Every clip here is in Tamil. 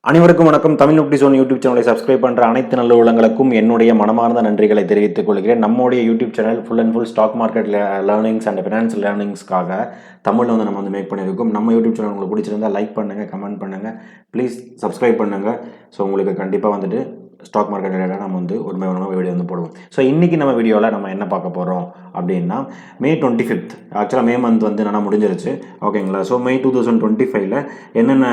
அனைவருக்கும் வணக்கம். தமிழ் நிப்டி ஜோன் யூடியூப் சேனலை சப்ஸ்கிரைப் பண்ணுற அனைத்து நல்ல உள்ளங்களுக்கும் என்னுடைய மனமார்ந்த நன்றிகளை தெரிவித்துக் கொள்கிறேன். நம்முடைய YouTube channel full and full stock market learnings and finance லேர்னிங்ஸ்க்காக தமிழில் வந்து நம்ம வந்து மேக் பண்ணியிருக்கோம். நம்ம யூடியூப் சேனல் உங்களுக்கு பிடிச்சிருந்தா லைக் பண்ணுங்கள், கமெண்ட் பண்ணுங்கள், ப்ளீஸ் சப்ஸ்கிரைப் பண்ணுங்கள். ஸோ உங்களுக்கு கண்டிப்பாக வந்துட்டு ஸ்டாக் மார்க்கெட் ரிலேட்டடாக நம்ம வந்து ஒரு வீடியோ வந்து போடுவோம். ஸோ இன்றைக்கி நம்ம வீடியோவில் நம்ம என்ன பார்க்க போகிறோம் அப்படின்னா, May 25th ஆக்சுவலாக மே மந்த் வந்து என்னென்னா முடிஞ்சிருச்சு, ஓகேங்களா. ஸோ May 2025 என்னென்ன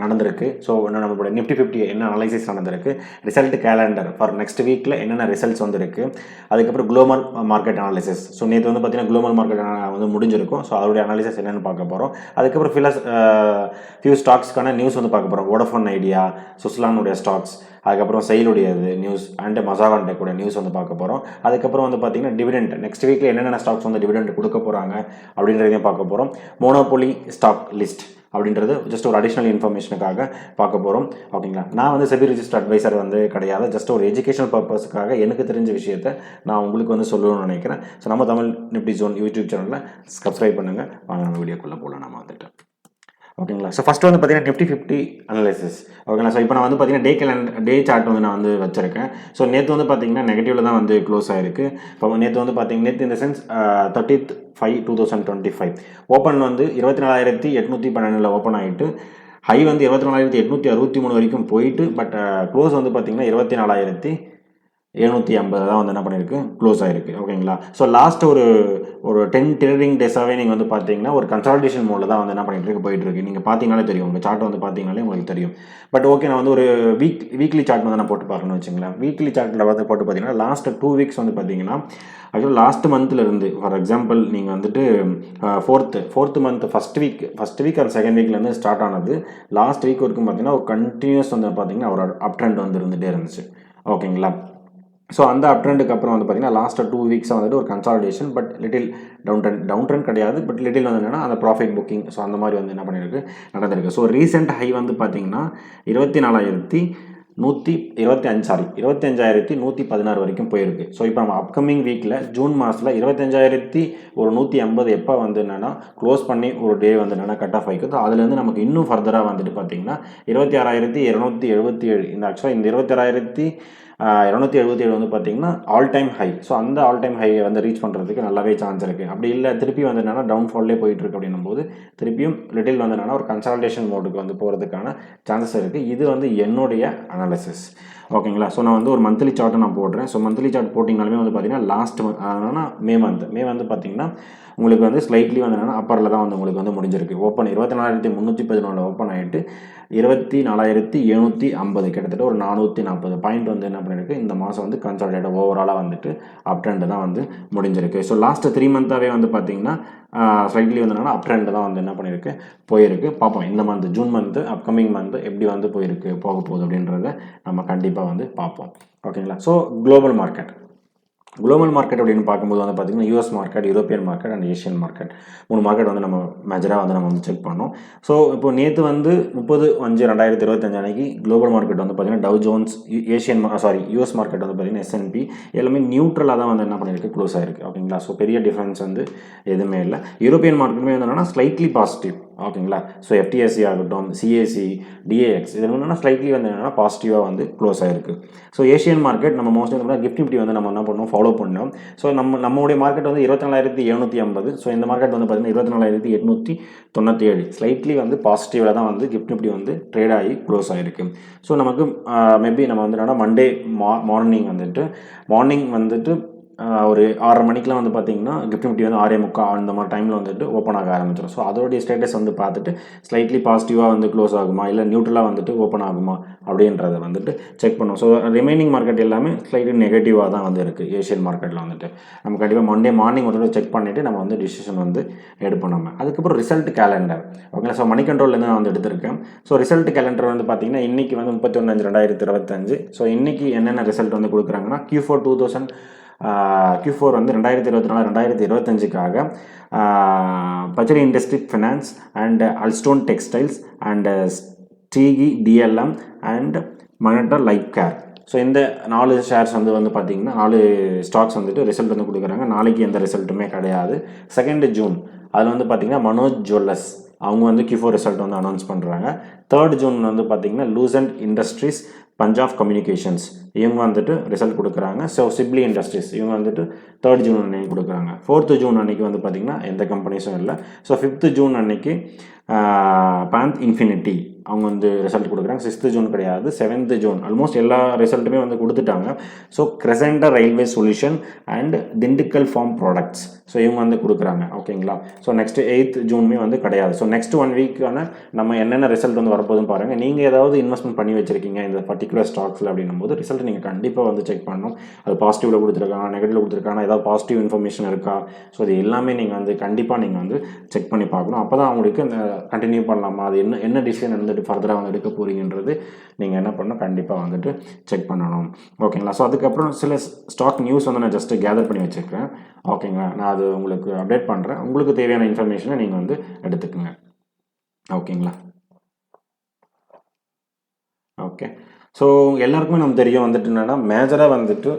நடந்திருக்கு, ஸோ நம்மளோட நிஃப்டி 50 என்ன அனலைசிஸ் நடந்திருக்கு, ரிசல்ட் கேலண்டர் ஃபார் நெக்ஸ்ட் வீக்கில் என்னென்ன ரிசல்ட்ஸ் வந்துருக்கு, அதுக்கப்புறம் குளோபல் மார்க்கெட் அனாலிசிஸ். ஸோ நேற்று வந்து பார்த்தீங்கன்னா குளோபல் மார்க்கெட் வந்து முடிஞ்சிருக்கும். ஸோ அதோடைய அனாலிசிஸ் என்னென்னு பார்க்க போகிறோம். அதுக்கப்புறம் ஃபியூ ஸ்டாக்ஸ்க்கான நியூஸ் வந்து பார்க்க போகிறோம். வோடஃபோன் ஐடியா, சுஸ்லானுடைய ஸ்டாக்ஸ், அதுக்கப்புறம் செயலுடையது நியூஸ் அண்ட் மசாகான் டெக்கோட நியூஸ் வந்து பார்க்க போகிறோம். அதுக்கப்புறம் வந்து பார்த்தீங்கன்னா டிவிடெண்ட் நெக்ஸ்ட் வீக்கில் என்னென்ன ஸ்டாக்ஸ் வந்து டிவிடெண்ட் கொடுக்க போகிறாங்க அப்படின்றதையும் பார்க்க போகிறோம். மோனோபோலி ஸ்டாக் லிஸ்ட் அப்படின்றது ஜஸ்ட் ஒரு அடிஷ்னல் இன்ஃபர்மேஷனுக்காக பார்க்க போகிறோம், ஓகேங்களா. நான் வந்து செபி ரிஜிஸ்டர் அட்வைசர் வந்து கிடையாது, ஜஸ்ட் ஒரு எஜுகேஷனல் பர்பஸுக்காக எனக்கு தெரிஞ்ச விஷயத்தை நான் உங்களுக்கு வந்து சொல்லணும்னு நினைக்கிறேன். ஸோ நம்ம தமிழ் நிப்டி ஜோன் யூடியூப் சேனலில் சப்ஸ்கிரைப் பண்ணுங்கள். வாங்க நம்ம வீடியோக்குள்ளே போகலாம் நம்ம வந்துட்டு, ஓகேங்களா. ஸோ ஃபஸ்ட்டு வந்து பார்த்தீங்கன்னா நிஃப்டி 50 அனலைசிஸ், ஓகேங்களா. ஸோ இப்போ நான் வந்து பார்த்தீங்கன்னா டே சார்ட் வந்து நான் வந்து வச்சிருக்கேன். ஸோ நேற்று வந்து பார்த்தீங்கன்னா நெகட்டிவில் தான் வந்து க்ளோஸ் ஆயிருக்கு. இப்போ நேற்று வந்து பார்த்தீங்கன்னா நேற்று இந்த சென்ஸ் 30th 5/2025 ஓப்பன் வந்து 24,812 ஓப்பன் ஆகிட்டு ஹை வந்து 24,863 வரைக்கும் போயிட்டு, பட் க்ளோஸ் வந்து பார்த்தீங்கன்னா 24,750 தான் வந்து என்ன பண்ணியிருக்கு, க்ளோஸ் ஆகிருக்கு, ஓகேங்களா. ஸோ லாஸ்ட் ஒரு 10 ட்ரேடிங் டேஸாகவே நீங்கள் வந்து பார்த்தீங்கன்னா ஒரு கன்சால்டேஷன் மோடில் தான் வந்து என்ன பண்ணிட்டு இருக்கு, போயிட்டு இருக்கு. நீங்கள் பார்த்தீங்கனாலே தெரியும், உங்கள் சார்ட் வந்து பார்த்தீங்கனாலே உங்களுக்கு தெரியும். பட் ஓகே, நான் வந்து ஒரு வீக்லி சார்ட் வந்து நான் போட்டு பார்க்கணும்னு வச்சுங்களேன். வீக்லி சார்ட்டில் வந்து போட்டு பார்த்தீங்கன்னா லாஸ்ட் 2 வீக்ஸ் வந்து பார்த்தீங்கன்னா ஆக்சுவலாக லாஸ்ட் மந்த்லேருந்து, ஃபார் எக்ஸாம்பிள் நீங்கள் வந்துட்டு fourth month first week or second வீக்லேருந்து ஸ்டார்ட் ஆனது லாஸ்ட் வீக் வரைக்கும் பார்த்தீங்கன்னா ஒரு கண்டினியூஸ் வந்து பார்த்தீங்கன்னா ஒரு அப் ட்ரெண்ட் வந்து இருந்துகிட்டே இருந்துச்சு, ஓகேங்களா. ஸோ அந்த அப் ட்ரெண்டுக்கு அப்புறம் வந்து பார்த்தீங்கன்னா லாஸ்ட் 2 வீக்ஸாக வந்துட்டு ஒரு consolidation, but little down trend கிடையாது, பட் லிட்டில் வந்து என்னென்னா அந்த ப்ராஃபிட் புக்கிங், ஸோ அந்த மாதிரி வந்து என்ன பண்ணியிருக்கு, நடந்திருக்கு. ஸோ ரீசெண்ட் ஹை வந்து பார்த்தீங்கன்னா 25,116 வரைக்கும் போயிருக்கு. ஸோ இப்போ நம்ம அப்கமிங் வீக்கில் ஜூன் மாதத்தில் 25,150 எப்போ வந்து என்னென்னா க்ளோஸ் பண்ணி ஒரு டே வந்து என்னென்னா கட் ஆஃப் ஆகிக்குது. அதுலேருந்து நமக்கு இன்னும் ஃபர்தராக வந்துட்டு பார்த்தீங்கன்னா 26,277 இந்த ஆக்சுவலாக இந்த 26,277 வந்து பார்த்தீங்கன்னா ஆல் டைம் ஹை. ஸோ அந்த ஆல் டைம் ஹையை வந்து ரீச் பண்ணுறதுக்கு நல்லாவே சான்ஸ் இருக்குது. அப்படி இல்லை திருப்பி வந்து என்னென்னா டவுன்ஃபால்லே போயிட்டுருக்கு அப்படின்னும் போது திருப்பியும் லிட்டில் வந்து என்னென்னா ஒரு கன்சால்டேஷன் மோடுக்கு வந்து போகிறதுக்கான சான்சஸ் இருக்குது. இது வந்து என்னுடைய அனாலிசிஸ், ஓகேங்களா. ஸோ நான் வந்து ஒரு மந்த்லி சார்ட்டை நான் போடுறேன். ஸோ மந்த்லி சார்ட் போட்டிங்கனாலுமே வந்து பார்த்தீங்கன்னா லாஸ்ட் மந்த் அதனால் மே வந்து பார்த்தீங்கன்னா உங்களுக்கு வந்து ஸ்லைட்லி வந்து என்னென்னா அப்பரில் தான் வந்து உங்களுக்கு வந்து முடிஞ்சிருக்கு. ஓப்பன் 24,314 ஓப்பன் ஆகிட்டு 24,750 கிட்டத்தட்ட ஒரு 440 பாயிண்ட் வந்து என்ன பண்ணியிருக்கு, இந்த மாதம் வந்து கன்சாலிடேட் ஓவராலாக வந்துட்டு அப் ட்ரெண்ட் தான் வந்து முடிஞ்சிருக்கு. ஸோ லாஸ்ட் 3 மந்த்தாகவே வந்து பார்த்தீங்கன்னா ஸ்லைட்லி வந்து என்னென்னா அப் ட்ரெண்ட் தான் வந்து என்ன பண்ணியிருக்கு, போயிருக்கு. பார்ப்போம் இந்த month June month upcoming month எப்படி வந்து போக போகுது அப்படின்றத நம்ம கண்டிப்பாக வந்து பார்ப்போம், ஓகேங்களா. ஸோ குளோபல் மார்க்கெட் அப்படின்னு பார்க்கும்போது வந்து பார்த்திங்கன்னா US market, European market and Asian market 3 market வந்து நம்ம மேஜராக வந்து நம்ம வந்து செக் பண்ணோம். ஸோ இப்போ நேற்று வந்து 30/5/2025 அன்னைக்கு குளோபல் மார்க்கெட் வந்து பார்த்திங்கன்னா டவ் ஜோன்ஸ், யூஎஸ் மார்க்கெட் வந்து பார்த்திங்கன்னா S&P எல்லாமே நியூட்ரலாக தான் வந்து என்ன பண்ணியிருக்கு, க்ளோஸ் ஆகிருக்கு, ஓகேங்களா. ஸோ பெரிய டிஃப்ரென்ஸ் வந்து எதுவுமே இல்லை. யூரோப்பியன் மார்க்கெட்டுமே வந்து என்னென்னா ஸ்லைட்லி பாசிட்டிவ், ஓகேங்களா. ஸோ FTSE ஆகட்டும், CAC, DAX இது என்னென்னா ஸ்லைட்லி வந்து என்னென்னா பாசிட்டிவாக வந்து க்ளோஸ் ஆகிருக்கு. ஸோ ஏஷியன் மார்க்கெட் நம்ம மோஸ்ட்லி வந்து நிஃப்டி வந்து நம்ம என்ன பண்ணோம், ஃபாலோ பண்ணோம். ஸோ நம்மளுடைய மார்க்கெட் வந்து 24,750. ஸோ இந்த மார்க்கெட் வந்து பார்த்தீங்கன்னா 24,897 ஸ்லைட்லி வந்து பாசிட்டிவில் தான் வந்து நிஃப்டி வந்து ட்ரேட் ஆகி க்ளோஸ் ஆகிருக்கு. ஸோ நமக்கு மேபி நம்ம வந்து என்னென்னா மண்டே மார்னிங் வந்துட்டு ஒரு 6:30 மணிக்கெலாம் வந்து பார்த்தீங்கன்னா நிஃப்டி வந்து 6:45 அந்த மாதிரி டைமில் வந்துட்டு ஓப்பன் ஆக ஆரம்பிச்சிடும். ஸோ அதோடைய ஸ்டேட்டஸ் வந்து பார்த்துட்டு ஸ்லைட்லி பாசிட்டிவாக வந்து க்ளோஸ் ஆகுமா இல்லை நியூட்ரலாக வந்துட்டு ஓப்பன் ஆகுமா அப்படின்றத வந்துட்டு செக் பண்ணுவோம். ஸோ ரிமைனிங் மார்க்கெட் எல்லாமே ஸ்லைட்லி நெகட்டிவாக தான் வந்து இருக்குது. ஏஷியன் மார்க்கெட்டில் வந்துட்டு நம்ம கண்டிப்பாக மண்டே மார்னிங் வந்து செக் பண்ணிவிட்டு நம்ம வந்து டிசிஷன் வந்து எடுப்போம். நம்ம அதுக்கப்புறம் ரிசல்ட் கேலண்டர், ஓகேங்களா. ஸோ மணி கண்ட்ரோல்லேருந்து நான் வந்து எடுத்திருக்கேன். ஸோ ரிசல்ட் கேலண்டர் வந்து பார்த்தீங்கன்னா இன்றைக்கி வந்து 31/5/2025. ஸோ இன்றைக்கி என்னென்ன ரிசல்ட் வந்து கொடுக்குறாங்கன்னா Q4 வந்து 2024-2025க்காக பச்சரி industry finance and Alstone textiles and ஸ்டீகி DLM அண்ட் மனட்டர் லைஃப் கேர். ஸோ இந்த 4 ஷேர்ஸ் வந்து பார்த்தீங்கன்னா 4 ஸ்டாக்ஸ் வந்துட்டு ரிசல்ட் வந்து கொடுக்குறாங்க. நாளைக்கு எந்த ரிசல்ட்டுமே கிடையாது. 2 ஜூன் அதில் வந்து பார்த்தீங்கன்னா மனோஜ் ஜுவல்லர்ஸ் அவங்க வந்து Q4 ரிசல்ட் வந்து அனௌன்ஸ் பண்ணுறாங்க. 3rd ஜூன் வந்து பார்த்திங்கன்னா லூசன்ட் இண்டஸ்ட்ரீஸ், பஞ்சாப் கம்யூனிகேஷன்ஸ் இவங்க வந்துட்டு ரிசல்ட் கொடுக்குறாங்க. ஸோ சிப்லி இண்டஸ்ட்ரீஸ் இவங்க வந்துட்டு 3rd ஜூன் அன்னைக்கு கொடுக்குறாங்க. 4th ஜூன் அன்னைக்கு வந்து பார்த்திங்கன்னா எந்த கம்பெனிஸும் இல்லை. ஸோ 5th ஜூன் அன்னைக்கு பாந்த் இன்ஃபினிட்டி அவங்க வந்து ரிசல்ட் கொடுக்குறாங்க. 6th ஜூன் கிடையாது, 7th ஜூன் ஆல்மோஸ்ட் எல்லா ரிசல்ட்டுமே வந்து கொடுத்துட்டாங்க. ஸோ கிரெசெண்டா railway solution and Dindigul farm products so இவங்க வந்து கொடுக்குறாங்க. ஓகேங்களா. ஸோ நெக்ஸ்ட் 8th ஜூனுமே வந்து கிடையாது. ஸோ நெக்ஸ்ட் 1 வீக்கான நம்ம என்னென்ன ரிசல்ட் வந்து வரப்போதுன்னு பாருங்கள். நீங்கள் ஏதாவது இன்வெஸ்ட்மெண்ட் பண்ணி வச்சிருக்கீங்க இந்த பர்டிகுலர் ஸ்டாக்ஸில் அப்படின்னும் போது ரிசல்ட் நீங்கள் கண்டிப்பாக வந்து செக் பண்ணணும். அது பாசிட்டிவில் கொடுத்துருக்காங்க, நெகட்டிவில் கொடுத்துருக்காங்க, ஏதாவது பாசிட்டிவ் இன்ஃபர்மேஷன் இருக்கா, ஸோ இது எல்லாமே நீங்கள் வந்து கண்டிப்பாக நீங்கள் வந்து செக் பண்ணி பார்க்கணும். அப்போ தான் அவங்களுக்கு அந்த கண்டினியூ பண்ணலாமா, அது என்ன டிசிஷன் வந்துட்டு ஃபர்தராக வந்து எடுக்க போகிறீங்கன்றது நீங்கள் என்ன பண்ணணும், கண்டிப்பாக வந்துட்டு செக் பண்ணணும். ஓகேங்களா. ஸோ அதுக்கப்புறம் சில ஸ்டாக் நியூஸ் வந்து நான் ஜஸ்ட்டு கேதர் பண்ணி வச்சுருக்கேன். ஓகேங்களா. நான் அது உங்களுக்கு அப்டேட் பண்ணுறேன். உங்களுக்கு தேவையான இன்ஃபர்மேஷனை நீங்கள் வந்து எடுத்துக்கோங்க. ஓகேங்களா. ஓகே. ஸோ எல்லாருக்குமே நமக்கு தெரியும் வந்துட்டு என்னென்னா மேஜராக வந்துட்டு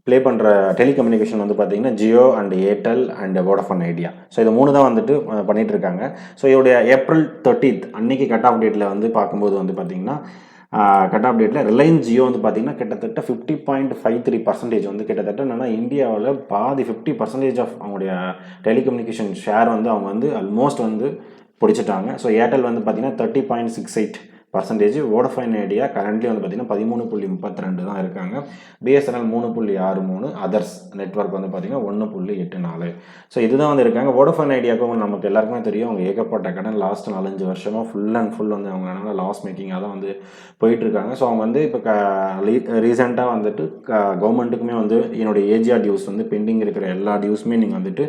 ப்ளே பண்ணுற டெலிகம்யூனிகேஷன் வந்து பார்த்திங்கன்னா Jio and Airtel and Vodafone idea. So இது 3 தான் வந்துட்டு பண்ணிகிட்டு இருக்காங்க. ஸோ இதோடைய ஏப்ரல் 30th அன்னைக்கு கட் ஆஃப் டேட்டில் வந்து பார்க்கும்போது வந்து பார்த்திங்கன்னா கட் ஆஃப் டேட்டில் ரிலையன்ஸ் ஜியோ வந்து பார்த்திங்கன்னா கிட்டத்தட்ட 50.53% வந்து கிட்டத்தட்ட என்னென்னா இந்தியாவில் பாதி 50% ஆஃப் அவங்களுடைய டெலிகம்யூனிகேஷன் ஷேர் வந்து அவங்க வந்து ஆல்மோஸ்ட் வந்து பிடிச்சிட்டாங்க. ஸோ ஏர்டெல் வந்து பார்த்திங்கன்னா 30.68%, வோடஃபோன் ஐடியா கரண்ட்லி வந்து பார்த்திங்கன்னா 13.32 தான் இருக்காங்க. பிஎஸ்என்எல் 3.63, அதர்ஸ் நெட்வொர்க் வந்து பார்த்திங்கன்னா 1.84. ஸோ இதுதான் வந்து இருக்காங்க. வோடஃபோன் ஐடியாவுக்கு நமக்கு எல்லாருக்குமே தெரியும் அவங்க ஏகப்பட்ட கடன் லாஸ்ட் 4-5 வருஷமாக ஃபுல் அண்ட் ஃபுல் வந்து அவங்க நல்லா லாஸ் மேக்கிங்காக தான் வந்து போயிட்டுருக்காங்க. ஸோ அவங்க வந்து இப்போ ரீசெண்டாக வந்துட்டு கவர்மெண்ட்டுக்குமே வந்து என்னுடைய ஏஜிஆர் டியூஸ் வந்து பெண்டிங் இருக்கிற எல்லா டியூஸுமே நீங்கள் வந்துட்டு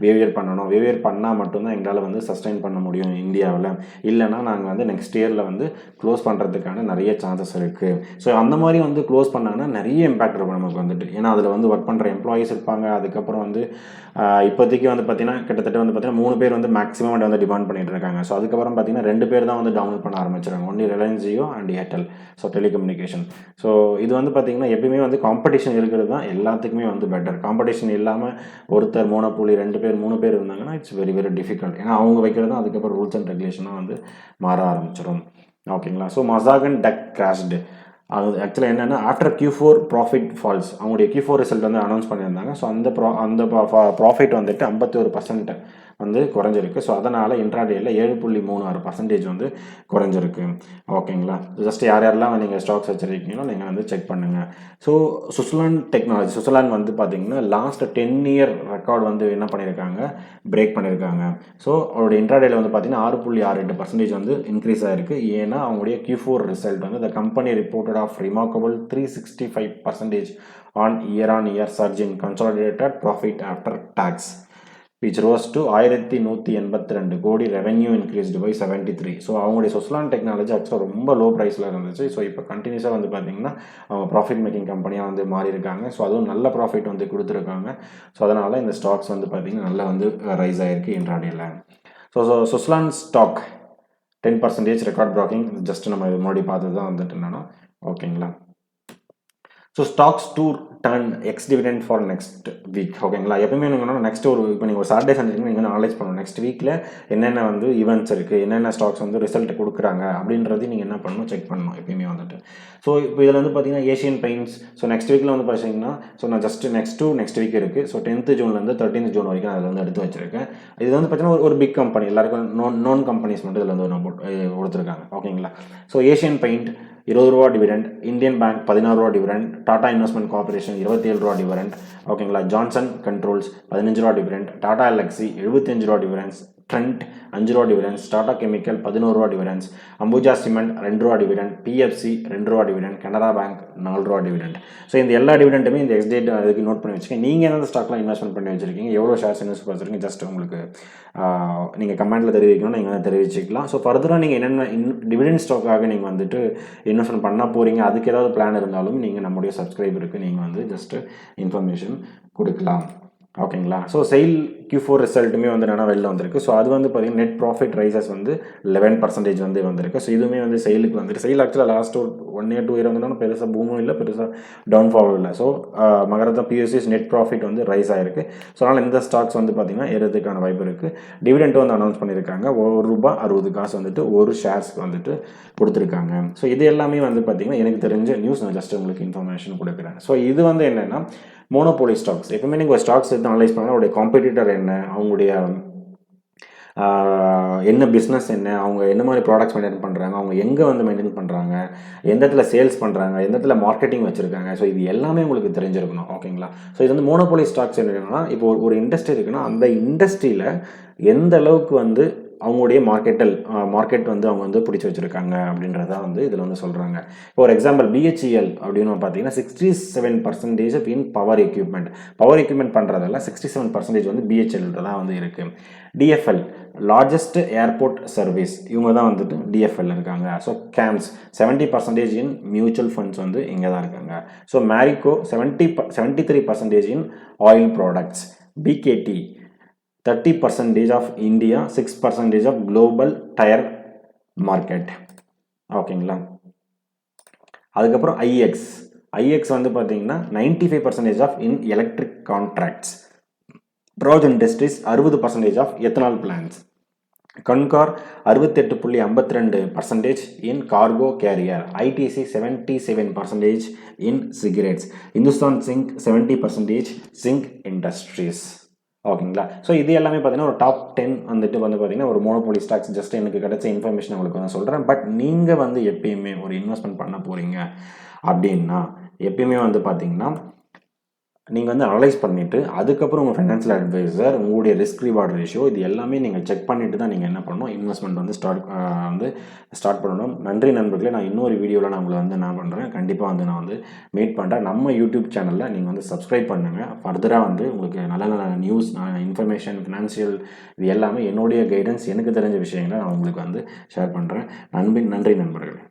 வேவியர் பண்ணணும், வேவியர் பண்ணால் மட்டும்தான் எங்களால் வந்து சஸ்டைன் பண்ண முடியும் இந்தியாவில், இல்லைனா நாங்கள் வந்து நெக்ஸ்ட் இயரில் வந்து க்ளோஸ் பண்ணுறதுக்கான நிறைய சான்சஸ் இருக்குது. ஸோ அந்த மாதிரி வந்து க்ளோஸ் பண்ணாங்கன்னா நிறைய இம்பேக்ட் இருக்கும் நமக்கு வந்துட்டு. ஏன்னா அதில் வந்து ஒர்க் பண்ணுற எம்ப்ளாயீஸ் இருப்பாங்க. அதுக்கப்புறம் வந்து இப்போதைக்கு வந்து பார்த்திங்கன்னா கிட்டத்தட்ட வந்து பார்த்திங்கன்னா 3 பேர் வந்து மேக்ஸிமம் வந்து டிமாண்ட் பண்ணிட்டு இருக்காங்க. ஸோ அதுக்கப்புறம் பார்த்திங்கன்னா 2 பேர் தான் வந்து டவுன்லோட் பண்ண ஆரம்பிச்சிருக்காங்க. Only Reliance Jio and Airtel. So telecommunication. So இது வந்து பார்த்திங்கன்னா எப்பயுமே வந்து காம்படிஷன் இருக்கிறது தான் எல்லாத்துக்குமே வந்து பெட்டர். காம்படிஷன் இல்லாமல் ஒருத்தர் 2 பேர் 3 பேர் இருந்தாங்கன்னா இட்ஸ் வெரி வெரி டிஃபிகல்ட். ஏன்னா அவங்க வைக்கிறது தான் அதுக்கப்புறம் ரூல்ஸ் அண்ட் ரெகுலேஷனாக வந்து மாற ஆரம்பிச்சிடும். ஓகேங்களா. So Mazagon dock crashed. அது ஆக்சுவலாக என்னென்னா ஆஃப்டர் Q4 ப்ராஃபிட் ஃபால்ஸ் அவங்களுடைய Q4 ரிசல்ட் வந்து அனௌன்ஸ் பண்ணியிருந்தாங்க. ஸோ அந்த ப்ராஃபிட் வந்துட்டு 51% வந்து குறைஞ்சிருக்கு. ஸோ அதனால் இன்ட்ராடேயில் 7.36% வந்து குறைஞ்சிருக்கு. ஓகேங்களா. ஜஸ்ட் யாரெல்லாம் நீங்கள் ஸ்டாக்ஸ் வச்சுருக்கீங்களோ நீங்கள் வந்து செக் பண்ணுங்கள். ஸோ சுவிட்சர்லாந்து வந்து பார்த்திங்கன்னா லாஸ்ட் 10 இயர் ரெக்கார்டு வந்து என்ன பண்ணியிருக்காங்க, பிரேக் பண்ணியிருக்காங்க. ஸோ அவருடைய இன்ட்ராடேயில் வந்து பார்த்திங்கன்னா 6.68% வந்து இன்க்ரீஸ் ஆகிருக்கு. ஏன்னா அவங்களுடைய Q4 ரிசல்ட் வந்து the company reported of remarkable 365% on year surge in consolidated profit after tax, which rose to 1182 கோடி, ரெவென்யூ இன்க்ரீஸ்டு பை 73. ஸோ அவங்களுடைய சுவிட்சர்லாந்து டெக்னாலஜி ஆக்சுவலாக ரொம்ப லோ ப்ரைஸில் இருந்துச்சு. ஸோ இப்போ கண்டினியூஸாக வந்து பார்த்திங்கன்னா அவங்க ப்ராஃபிட் மேக்கிங் கம்பெனியாக வந்து மாறி இருக்காங்க. ஸோ அதுவும் நல்ல ப்ராஃபிட் வந்து கொடுத்துருக்காங்க. ஸோ அதனால் இந்த ஸ்டாக்ஸ் வந்து பார்த்திங்கன்னா நல்லா வந்து ரைஸ் ஆகிருக்கு இன்ட்ராடேயில். ஸோ சுவிட்சர்லாந்து ஸ்டாக் 10% ரெக்கார்ட் ப்ராக்கிங் ஜஸ்ட் நம்ம இது முன்னாடி பார்த்து தான் வந்துட்டு என்னன்னா. ஓகேங்களா. So stocks to turn ex dividend for next week. ஓகேங்களா. எப்பவுமே நீங்கள் நெக்ஸ்ட் இப்போ நீங்கள் ஒரு சாட்டர்டே சண்டே நீங்கள் அனலைஸ் பண்ணணும். நெக்ஸ்ட் வீக்கில் என்னென்ன வந்து ஈவெண்ட்ஸ் இருக்குது, என்னென்ன ஸ்டாக்ஸ் வந்து ரிசல்ட் கொடுக்குறாங்க அப்படின்றது நீங்கள் என்ன பண்ணணும், செக் பண்ணணும் எப்பயுமே வந்துட்டு. ஸோ இப்போ இதில் வந்து பார்த்தீங்கன்னா ஏஷியன் பெயிண்ட்ஸ். ஸோ நெக்ஸ்ட் வீக்கில் வந்து பார்த்தீங்கன்னா நான் ஜஸ்ட் நெக்ஸ்ட் வீக் இருக்குது. ஸோ 10th ஜூன்லேருந்து 13th ஜூன் வரைக்கும் அதில் வந்து எடுத்து வச்சிருக்கேன். இது வந்து பார்த்தீங்கன்னா ஒரு பிக் கம்பெனி, எல்லாருக்கும் நோன் கம்பெனிஸ் மட்டும் இதில் வந்து கொடுத்துருக்காங்க. ஓகேங்களா. So Asian paint ₹20 dividend, Indian bank ₹16 dividend, Tata investment corporation ₹27 dividend. ஓகேங்களா. Johnson controls ₹15 dividend, Tata Elxsi ₹75 dividends, Trent ₹5 dividends, Tata chemical ₹11 dividends, Ambuja cement ₹2 dividend, PFC ₹2 dividend, Canara bank $4 dividend. So இந்த எல்லா டிவிடெண்ட்டுமே இந்த எக்ஸ்டேட் அதுக்கு நோட் பண்ணி வச்சுக்கேன். நீங்கள் எந்த ஸ்டாக்லாம் இன்வெஸ்ட்மெண்ட் பண்ணி வச்சிருக்கீங்க, எவ்வளோ ஷேர்ஸ் இன்வெஸ்ட் பண்ணிருக்கீங்க, ஜஸ்ட் உங்களுக்கு நீங்கள் கமெண்ட்டில் தெரிவிக்கணும், நீங்கள் வந்து தெரிவிச்சிக்கலாம். ஸோ ஃபர்தராக நீங்கள் என்னென்ன டிவிடெண்ட் ஸ்டாக்காக நீங்கள் வந்துட்டு இன்வெஸ்ட்மெண்ட் பண்ண போகிறீங்க, அதுக்கு ஏதாவது பிளான் இருந்தாலும் நீங்கள் நம்முடைய சப்ஸ்கிரைபருக்கு நீங்கள் வந்து ஜஸ்ட்டு இன்ஃபர்மேஷன் கொடுக்கலாம். ஓகேங்களா. ஸோ செயில் Q4 ரிசல்ட்டுமே வந்து என்னென்னா வெளில வந்திருக்கு. ஸோ அது வந்து பார்த்தீங்கன்னா நெட் ப்ராஃபிட் ரைசஸ் வந்து 11% வந்து வந்திருக்கு. ஸோ இதுவுமே வந்து செயிலுக்கு வந்துருக்கு. செயில் ஆக்சுவலாக லாஸ்ட் ஒரு 1 இயர் 2 இயர் வந்து பெருசாக பூமும் இல்லை, பெருசாக டவுன்ஃபாலும் இல்லை. So Maharatna PSU's net profit வந்து ரைஸ் ஆகிருக்கு. ஸோ அதனால் இந்த ஸ்டாக்ஸ் வந்து பார்த்தீங்கன்னா ஏறதுக்கான வாய்ப்பு இருக்குது. டிவிடெண்ட் வந்து அனௌன்ஸ் பண்ணியிருக்காங்க. ₹1.60 வந்துட்டு ஒரு ஷேர்ஸ்க்கு வந்துட்டு கொடுத்துருக்காங்க. ஸோ இது எல்லாமே வந்து பார்த்தீங்கன்னா எனக்கு தெரிஞ்ச நியூஸ். நான் ஜஸ்ட் உங்களுக்கு இன்ஃபர்மேஷன் கொடுக்குறேன். ஸோ இது வந்து என்னென்னா மோனோபோலி ஸ்டாக்ஸ். எப்பவுமே நீங்கள் ஒரு ஸ்டாக்ஸ் எடுத்து அனலைஸ் பண்ணால் அவருடைய காம்படிட்டர் என்ன, அவங்களுடைய என்ன பிஸ்னஸ் என்ன, அவங்க என்ன மாதிரி ப்ராடக்ட்ஸ் மெயின்டைன் பண்ணுறாங்க, அவங்க எங்கே வந்து மெயின்டைன் பண்ணுறாங்க, எந்த இடத்துல சேல்ஸ் பண்ணுறாங்க, எந்த இடத்துல மார்க்கெட்டிங் வச்சுருக்காங்க. ஸோ இது எல்லாமே உங்களுக்கு தெரிஞ்சிருக்கணும். ஓகேங்களா. ஸோ இது வந்து மோனோபோலி ஸ்டாக்ஸ் என்னன்னா, இப்போ ஒரு இண்டஸ்ட்ரி இருக்குன்னா அந்த இண்டஸ்ட்ரியில் எந்த அளவுக்கு வந்து அவங்களுடைய மார்க்கெட் வந்து அவங்க வந்து பிடிச்சி வச்சுருக்காங்க அப்படின்றத வந்து இதில் வந்து சொல்கிறாங்க. இப்போ ஒரு எக்ஸாம்பிள் BHEL அப்படின்னு பார்த்தீங்கன்னா 67% இன் பவர் எக்யூப்மெண்ட் பண்ணுறதெல்லாம் 67% வந்து BHEL தான் வந்து இருக்குது. DFL லார்ஜஸ்ட் ஏர்போர்ட் சர்வீஸ், இவங்க தான் வந்துட்டு DFL இருக்காங்க. So CAMS 70% in mutual funds வந்து இங்கே தான் இருக்காங்க. So Marico 73% in oil products. BKT 30% of India, 6% of global tyre market. ஓகேங்களா. அதுக்கப்புறம் IX வந்து பார்த்தீங்கன்னா 95% of in electric contracts. Praj industries 60% of ethanol plans. Concor 68.52% in cargo carrier. ITC 77% in cigarettes. Hindustan zinc 70% zinc industries. ஓகேங்களா. ஸோ இது எல்லாமே பார்த்தீங்கன்னா ஒரு டாப் 10 வந்துட்டு வந்து பார்த்தீங்கன்னா ஒரு மோனோபோலி ஸ்டாக்ஸ். ஜஸ்ட் எனக்கு கிடைச்ச இன்ஃபர்மேஷன் உங்களுக்கு நான் சொல்கிறேன். பட் நீங்கள் வந்து எப்பயுமே ஒரு இன்வெஸ்ட்மெண்ட் பண்ண போகிறீங்க அப்படின்னா எப்பயுமே வந்து பார்த்தீங்கன்னா நீங்கள் வந்து அனலைஸ் பண்ணிவிட்டு அதுக்கப்புறம் உங்கள் ஃபைனான்ஷியல் அட்வைசர், உங்களுடைய ரிஸ்க் ரிவார்ட் ரேஷியோ இது எல்லாமே நீங்கள் செக் பண்ணிவிட்டு தான் நீங்கள் என்ன பண்ணணும், இன்வெஸ்ட்மெண்ட் வந்து ஸ்டார்ட் பண்ணணும். நன்றி நண்பர்களே. நான் இன்னொரு வீடியோவில் நான் உங்களை வந்து என்ன பண்ணுறேன், கண்டிப்பாக வந்து நான் வந்து மீட் பண்ணுறேன். நம்ம யூடியூப் சேனலில் நீங்கள் வந்து சப்ஸ்கிரைப் பண்ணுங்கள். ஃபர்தராக வந்து உங்களுக்கு நல்ல நல்ல நியூஸ், இன்ஃபர்மேஷன், ஃபினான்ஷியல் இது எல்லாமே என்னுடைய கைடன்ஸ், எனக்கு தெரிஞ்ச விஷயங்களை நான் உங்களுக்கு வந்து ஷேர் பண்ணுறேன். நன்றி நண்பர்களே.